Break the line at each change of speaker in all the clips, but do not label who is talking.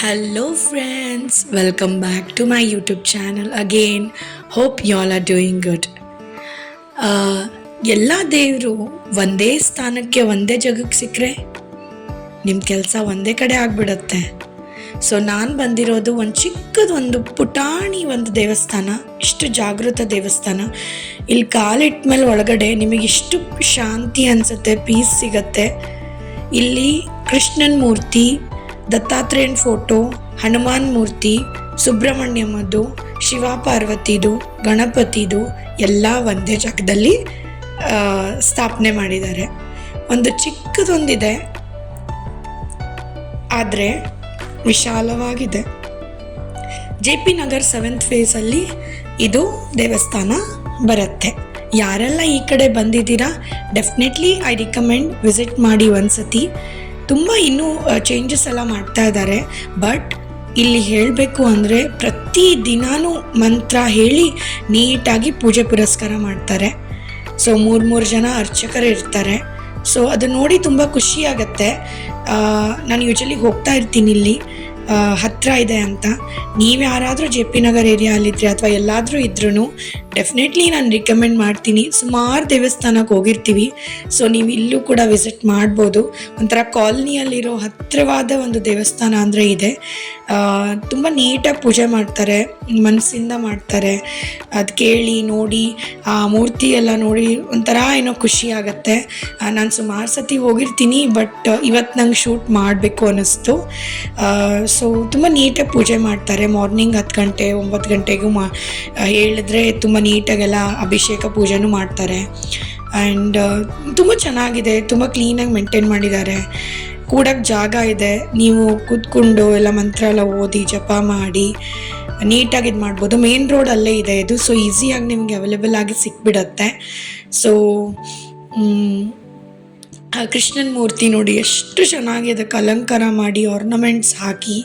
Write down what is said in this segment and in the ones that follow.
Hello friends, welcome back to my YouTube channel again. Hope you all are doing good. ಎಲ್ಲ ದೇವರು ಒಂದೇ ಸ್ಥಾನಕ್ಕೆ ಒಂದೇ ಜಾಗಕ್ಕೆ ಸಿಕ್ಕರೆ ನಿಮ್ಮ ಕೆಲಸ ಒಂದೇ ಕಡೆ ಆಗ್ಬಿಡತ್ತೆ. ಸೊ ನಾನು ಬಂದಿರೋದು ಒಂದು ಪುಟಾಣಿ ಒಂದು ದೇವಸ್ಥಾನ, ಇಷ್ಟು ಜಾಗೃತ ದೇವಸ್ಥಾನ. ಇಲ್ಲಿ ಕಾಲಿಟ್ಟ ಮೇಲೆ ಒಳಗಡೆ ನಿಮಗೆ ಇಷ್ಟು ಶಾಂತಿ ಅನಿಸುತ್ತೆ, ಪೀಸ್ ಸಿಗತ್ತೆ. ಇಲ್ಲಿ ಕೃಷ್ಣನ ಮೂರ್ತಿ, ದತ್ತಾತ್ರೇಯನ ಫೋಟೋ, ಹನುಮಾನ್ ಮೂರ್ತಿ, ಸುಬ್ರಹ್ಮಣ್ಯಮ್ಮದು, ಶಿವ ಪಾರ್ವತಿದು, ಗಣಪತಿದು ಎಲ್ಲ ಒಂದೇ ಜಾಗದಲ್ಲಿ ಸ್ಥಾಪನೆ ಮಾಡಿದ್ದಾರೆ. ಒಂದು ಚಿಕ್ಕದೊಂದಿದೆ, ಆದರೆ ವಿಶಾಲವಾಗಿದೆ. JP ನಗರ್ 7th ಫೇಸಲ್ಲಿ ಇದು ದೇವಸ್ಥಾನ ಬರುತ್ತೆ. ಯಾರೆಲ್ಲ ಈ ಕಡೆ ಬಂದಿದ್ದೀರಾ, ಡೆಫಿನೆಟ್ಲಿ ಐ ರಿಕಮೆಂಡ್ ವಿಸಿಟ್ ಮಾಡಿ ಒಂದ್ಸತಿ. ತುಂಬ ಇನ್ನೂ ಚೇಂಜಸ್ ಎಲ್ಲ ಮಾಡ್ತಾ ಇದ್ದಾರೆ. ಬಟ್ ಇಲ್ಲಿ ಹೇಳಬೇಕು ಅಂದರೆ ಪ್ರತಿ ದಿನಾನೂ ಮಂತ್ರ ಹೇಳಿ ನೀಟಾಗಿ ಪೂಜೆ ಪುರಸ್ಕಾರ ಮಾಡ್ತಾರೆ. ಸೊ ಮೂರು ಜನ ಅರ್ಚಕರು ಇರ್ತಾರೆ. ಸೊ ಅದು ನೋಡಿ ತುಂಬ ಖುಷಿಯಾಗತ್ತೆ. ನಾನು ಯೂಶಲಿ ಹೋಗ್ತಾ ಇರ್ತೀನಿ, ಇಲ್ಲಿ ಹತ್ತಿರ ಇದೆ ಅಂತ. ನೀವು ಯಾರಾದರೂ JP ನಗರ್ ಏರಿಯಾಲಿದ್ದರೆ ಅಥವಾ ಎಲ್ಲಾದರೂ ಇದ್ರೂ ಡೆಫಿನೆಟ್ಲಿ ನಾನು ರಿಕಮೆಂಡ್ ಮಾಡ್ತೀನಿ. ಸುಮಾರು ದೇವಸ್ಥಾನಕ್ಕೆ ಹೋಗಿರ್ತೀವಿ, ಸೊ ನೀವು ಇಲ್ಲೂ ಕೂಡ ವಿಸಿಟ್ ಮಾಡ್ಬೋದು. ಒಂಥರ ಕಾಲನಿಯಲ್ಲಿರೋ ಹತ್ತಿರವಾದ ಒಂದು ದೇವಸ್ಥಾನ ಅಂದರೆ ಇದೆ. ತುಂಬ ನೀಟಾಗಿ ಪೂಜೆ ಮಾಡ್ತಾರೆ, ಮನಸ್ಸಿಂದ ಮಾಡ್ತಾರೆ. ಅದು ಕೇಳಿ ನೋಡಿ ಆ ಮೂರ್ತಿ ಎಲ್ಲ ನೋಡಿ ಒಂಥರ ಏನೋ ಖುಷಿ ಆಗುತ್ತೆ. ನಾನು ಸುಮಾರು ಸತಿ ಹೋಗಿರ್ತೀನಿ, ಬಟ್ ಇವತ್ತು ನಂಗೆ ಶೂಟ್ ಮಾಡಬೇಕು ಅನ್ನಿಸ್ತು. ಸೊ ತುಂಬ ನೀಟಾಗಿ ಪೂಜೆ ಮಾಡ್ತಾರೆ. ಮಾರ್ನಿಂಗ್ 10 ಗಂಟೆ 9 ಗಂಟೆಗೂ ಹೇಳಿದ್ರೆ ತುಂಬ ನೀಟಾಗೆಲ್ಲ ಅಭಿಷೇಕ ಪೂಜೆನೂ ಮಾಡ್ತಾರೆ. ಆ್ಯಂಡ್ ತುಂಬ ಚೆನ್ನಾಗಿದೆ, ತುಂಬ ಕ್ಲೀನಾಗಿ ಮೇಂಟೈನ್ ಮಾಡಿದ್ದಾರೆ. ಕೂಡಕ್ಕೆ ಜಾಗ ಇದೆ, ನೀವು ಕೂತ್ಕೊಂಡು ಎಲ್ಲ ಮಂತ್ರ ಎಲ್ಲ ಓದಿ ಜಪ ಮಾಡಿ ನೀಟಾಗಿ ಇದು ಮಾಡ್ಬೋದು. ಮೇನ್ ರೋಡ್ ಅಲ್ಲೇ ಇದೆ ಇದು, ಸೊ ಈಸಿಯಾಗಿ ನಿಮಗೆ ಅವೈಲೇಬಲ್ ಆಗಿ ಸಿಕ್ಬಿಡತ್ತೆ. ಸೊ ಕೃಷ್ಣನ ಮೂರ್ತಿ ನೋಡಿ ಎಷ್ಟು ಚೆನ್ನಾಗಿದೆ, ಅಲಂಕಾರ ಮಾಡಿ ಆರ್ನಮೆಂಟ್ಸ್ ಹಾಕಿ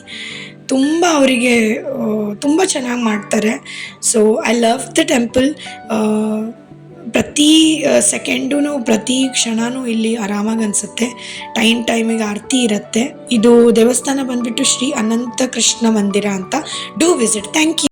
ತುಂಬ ಅವರಿಗೆ ತುಂಬ ಚೆನ್ನಾಗಿ ಮಾಡ್ತಾರೆ. So I love the temple. ಪ್ರತಿ ಸೆಕೆಂಡೂ ಪ್ರತಿ ಕ್ಷಣವೂ ಇಲ್ಲಿ ಆರಾಮಾಗಿ ಅನಿಸುತ್ತೆ. ಟೈಮಿಗೆ ಆರತಿ ಇರುತ್ತೆ. ಇದು ದೇವಸ್ಥಾನ ಬಂದುಬಿಟ್ಟು ಶ್ರೀ ಅನಂತ ಕೃಷ್ಣ ಮಂದಿರ ಅಂತ. Do visit. Thank you.